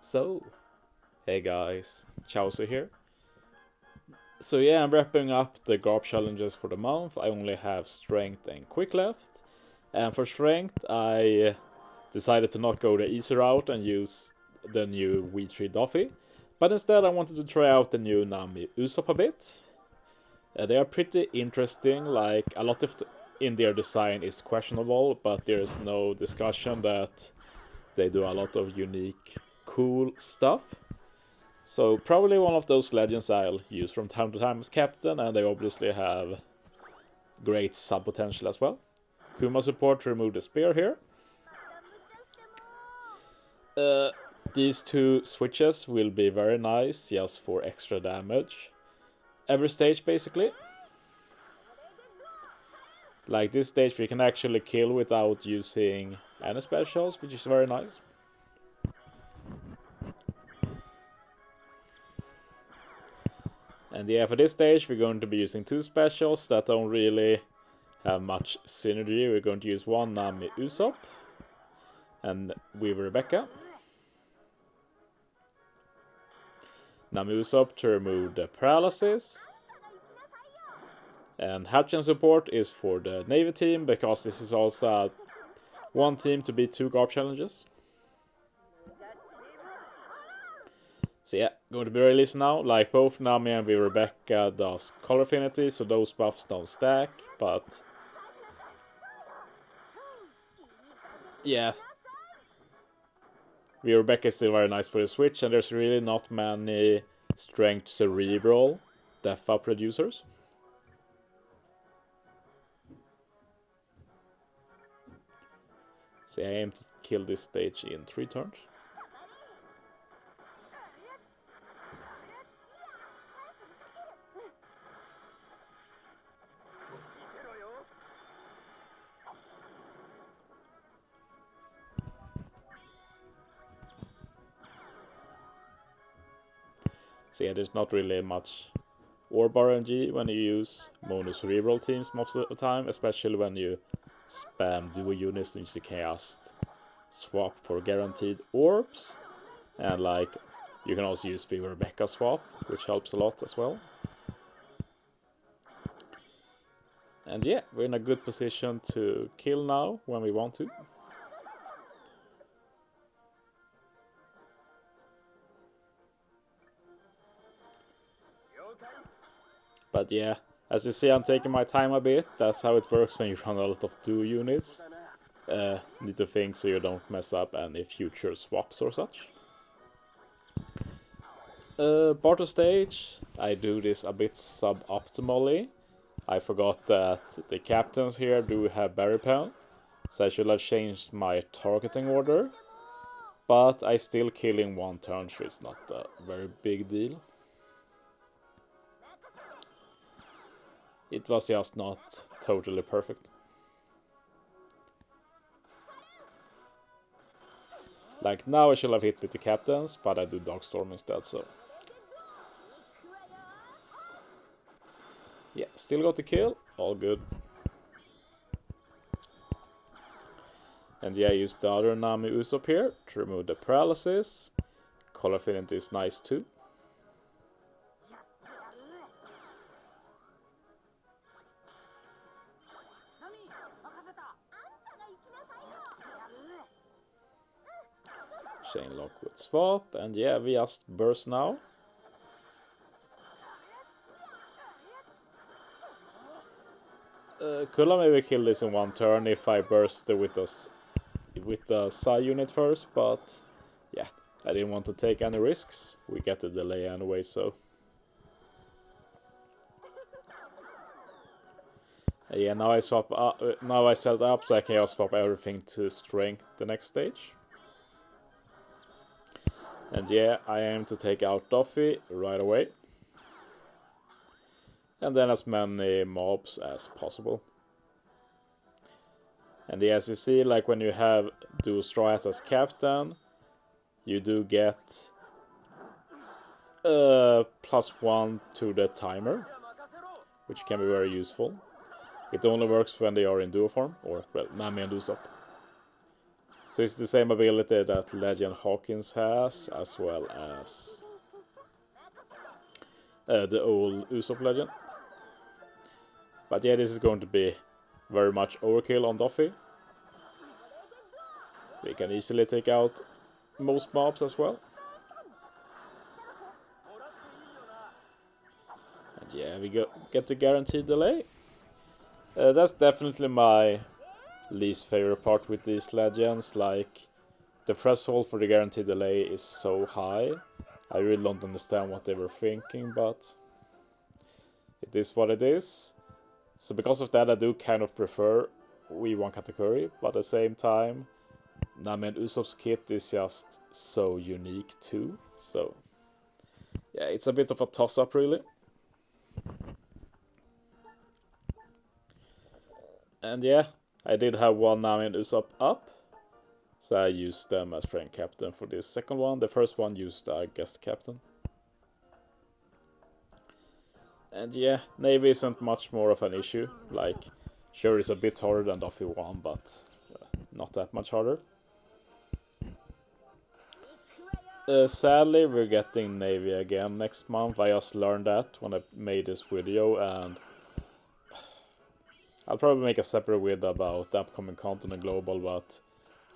So, hey guys, Chauzu here. So yeah, I'm wrapping up the Garp challenges for the month. I only have Strength and Quick left. And for Strength, I decided to not go the easy route and use the new V3 Doffy. But instead I wanted to try out the new Nami Usopp a bit. They are pretty interesting, like a lot of in their design is questionable, but there's no discussion that they do a lot of unique, cool stuff. So probably one of those legends I'll use from time to time as captain, and they obviously have great sub potential as well. Kuma support to remove the spear here. These two switches will be very nice just for extra damage. Every stage basically. Like this stage we can actually kill without using any specials, which is very nice. And yeah, for this stage we're going to be using two specials that don't really have much synergy. We're going to use one Nami Usopp and with Rebecca. Nami Usopp to remove the paralysis. And Hatchin support is for the Navy team, because this is also one team to beat two Garp challenges. So yeah, going to be released now. Like both Nami and Rebecca does color affinity, so those buffs don't stack, but yeah. Rebecca is still very nice for the switch, and there's really not many strength Cerebral death up producers. So I aim to kill this stage in 3 turns. So yeah, there's not really much orb RNG when you use mono Cerebral teams most of the time, especially when you spam duo units and you can just swap for guaranteed orbs. And like, you can also use the Rebecca swap, which helps a lot as well. And yeah, we're in a good position to kill now when we want to. But yeah, as you see, I'm taking my time a bit. That's how it works when you run a lot of duo units. Need to think so you don't mess up any future swaps or such. Barter stage, I do this a bit suboptimally. I forgot that the captains here do have berry pen, so I should have changed my targeting order. But I still kill in 1 turn, so it's not a very big deal. It was just not totally perfect. Like now I should have hit with the captains, but I do Darkstorm instead, so... yeah, still got the kill, all good. And yeah, I used the other Nami Usopp here to remove the paralysis. Color affinity is nice too. Chain lock with swap, and yeah, we just burst now. Could have maybe killed this in 1 turn if I burst with the Psy unit first, but yeah, I didn't want to take any risks. We get the delay anyway, so... yeah, now I swap up, now I set up so I can just swap everything to strength the next stage. And yeah, I aim to take out Doffy right away. And then as many mobs as possible. And yeah, as you see, like when you have duo strats as captain, you do get +1 to the timer, which can be very useful. It only works when they are in duo form, or well, Nami and Usopp. So it's the same ability that Legend Hawkins has, as well as the old Usopp Legend. But yeah, this is going to be very much overkill on Doffy. We can easily take out most mobs as well. And yeah, we get the guaranteed delay. That's definitely my least favorite part with these legends. Like, the threshold for the guaranteed delay is so high. I really don't understand what they were thinking, but it is what it is. So because of that, I do kind of prefer V1 category, but at the same time, Nami and Usopp's kit is just so unique too. So yeah, it's a bit of a toss-up really. And yeah, I did have one Nami and Usopp up, so I used them as friend captain for this second one. The first one used guest captain. And yeah, Navy isn't much more of an issue. Like, sure, it's a bit harder than Doffy 1, but not that much harder. Sadly, we're getting Navy again next month. I just learned that when I made this video, and I'll probably make a separate video about the upcoming content and global, but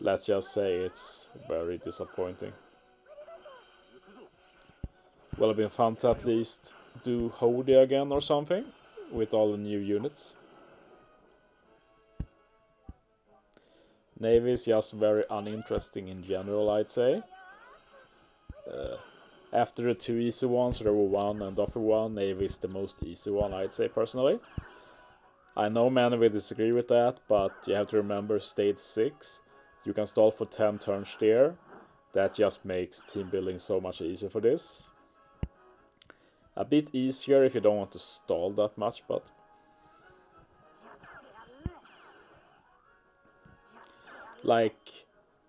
let's just say it's very disappointing. Will have been fun to at least do Hody again or something with all the new units. Navy is just very uninteresting in general, I'd say. After the two easy ones, Cerebral 1 and Doffy 1, Navy is the most easy one, I'd say personally. I know many will disagree with that, but you have to remember stage 6. You can stall for 10 turns there. That just makes team building so much easier for this. A bit easier if you don't want to stall that much, but like,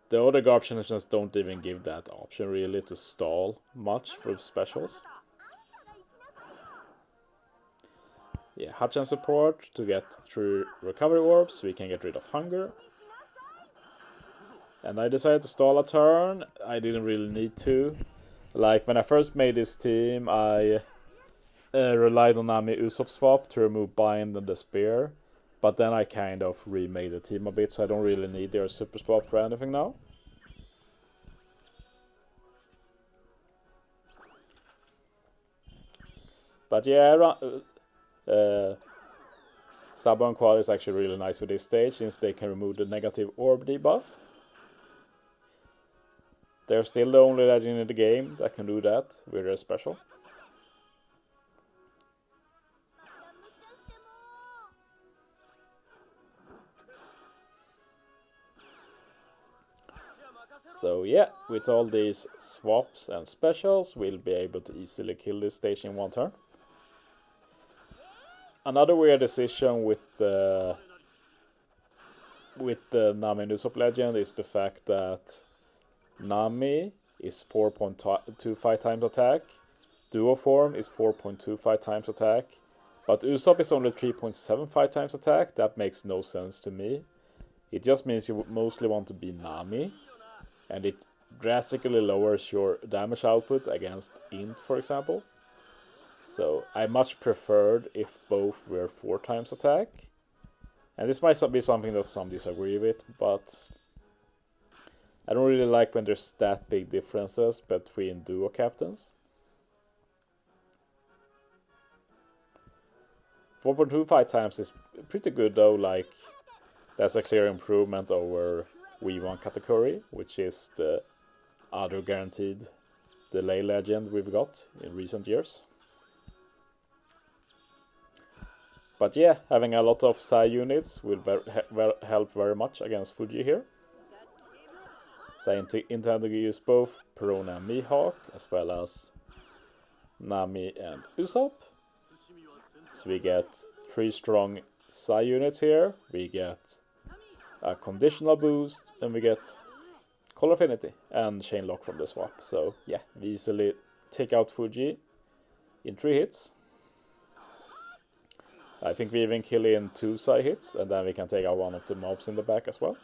the other Garp challenges don't even give that option really to stall much for specials. Yeah, Hachan support to get through recovery orbs so we can get rid of hunger. And I decided to stall a turn. I didn't really need to. Like, when I first made this team, I relied on Nami Usopp swap to remove Bind and the Spear. But then I kind of remade the team a bit, so I don't really need their super swap for anything now. But yeah, Stubborn Quad is actually really nice for this stage, since they can remove the negative orb debuff. They're still the only legend in the game that can do that with their special. So yeah, with all these swaps and specials, we'll be able to easily kill this stage in one turn. Another weird decision with the Nami and Usopp legend is the fact that Nami is 4.25 times attack, Duo form is 4.25 times attack, but Usopp is only 3.75 times attack. That makes no sense to me. It just means you mostly want to be Nami, and it drastically lowers your damage output against Int, for example. So I much preferred if both were 4 times attack. And this might be something that some disagree with, but I don't really like when there's that big differences between duo captains. 4.25 times is pretty good though. Like, that's a clear improvement over V1 category, which is the other guaranteed delay legend we've got in recent years. But yeah, having a lot of Psy units will help very much against Fuji here. So I intend to use both Perona and Mihawk, as well as Nami and Usopp. So we get 3 strong Psy units here, we get a conditional boost, and we get Color Affinity and Chain Lock from the swap. So yeah, we easily take out Fuji in 3 hits. I think we even kill in 2 Psy hits, and then we can take out one of the mobs in the back as well.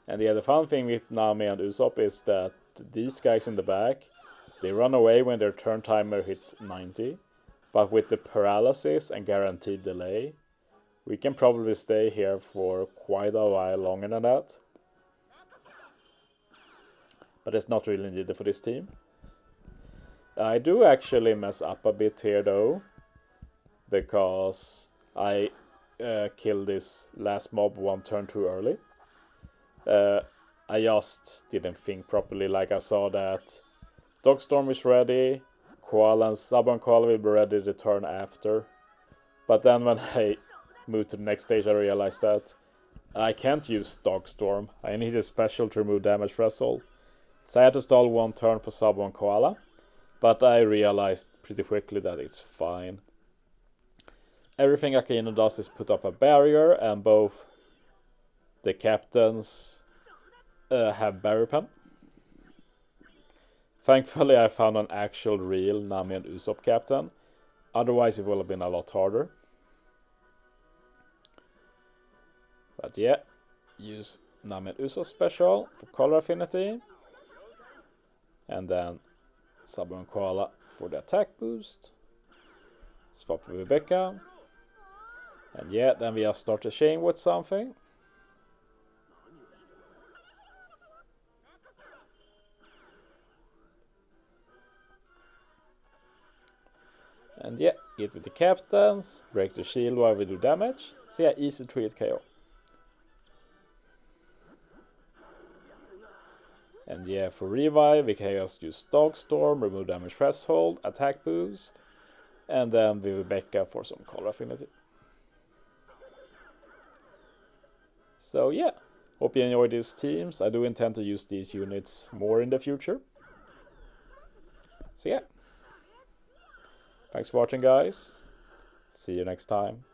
And yeah, the fun thing with Nami and Usopp is that these guys in the back, they run away when their turn timer hits 90. But with the paralysis and guaranteed delay, we can probably stay here for quite a while longer than that. But it's not really needed for this team. I do actually mess up a bit here though, because I killed this last mob one turn too early. I just didn't think properly. Like, I saw that Dogstorm is ready, Koala and Stubborn Koala will be ready the turn after. But then when I moved to the next stage, I realized that I can't use Dogstorm. I need a special to remove damage threshold. So I had to stall one turn for Stubborn Koala. But I realized pretty quickly that it's fine. Everything Akainu does is put up a barrier, and both the captains have barrier pen. Thankfully, I found an actual real Nami and Usopp captain. Otherwise, it would have been a lot harder. But yeah, use Nami and Usopp special for color affinity. And then Stubborn Koala for the attack boost. Swap with Rebecca. And yeah, then we just start the chain with something. And yeah, get with the captains, break the shield while we do damage. So yeah, easy 3-hit KO. And yeah, for revive, we can just use Dogstorm, remove damage threshold, attack boost, and then with Rebecca for some color affinity. So yeah, hope you enjoyed these teams. I do intend to use these units more in the future. So yeah. Thanks for watching, guys. See you next time.